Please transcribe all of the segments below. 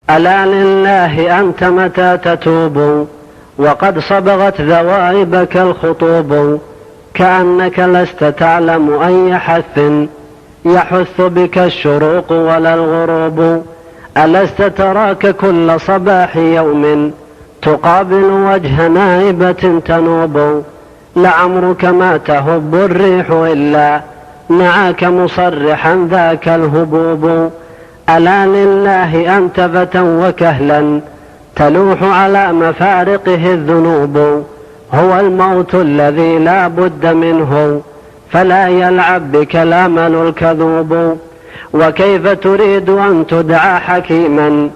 ألا لله أنت متى تتوب وقد صبغت ذوائبك الخطوب، كأنك لست تعلم أي حث يحث بك الشروق ولا الغروب. ألست تراك كل صباح يوم تقابل وجه نائبة تنوب، لعمرك ما تهب الريح إلا نعاك مصرحا ذاك الهبوب. ألا لله أنت فتى وكهلا تلوح على مفارقه الذنوب، هو الموت الذي لا بد منه فلا يلعب بك الأمل الكذوب. وكيف تريد أن تدعى حكيما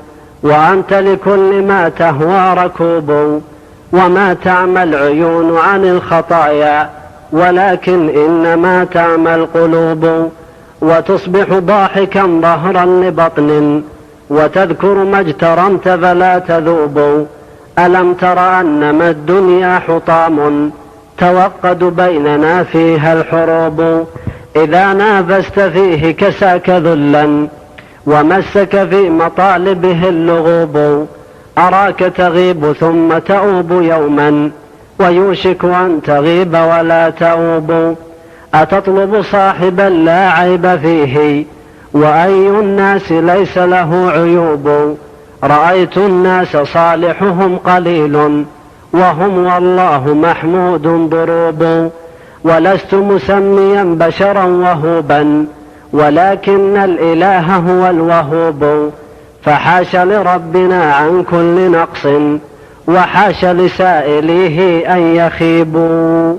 وأنت لكل ما تهوى ركوب، وما تعمى العيون عن الخطايا ولكن إنما تعمى القلوب. وتصبح ضاحكا ظهرا لبطن وتذكر ما اجترمت فلا تذوب. ألم تر أنما الدنيا حطام توقد بيننا فيها الحروب، إذا نافست فيه كساك ذلا ومسك في مطالبه اللغوب. أراك تغيب ثم تؤوب يوما ويوشك أن تغيب ولا تؤوب. أتطلب صاحبا لا عيب فيه وأي الناس ليس له عيوب. رأيت الناس صالحهم قليل وهم والله محمود ضروب. ولست مسميا بشرا وهوبا ولكن الإله هو الوهوب. فحاش لربنا عن كل نقص وحاش لسائليه أن يخيبوا.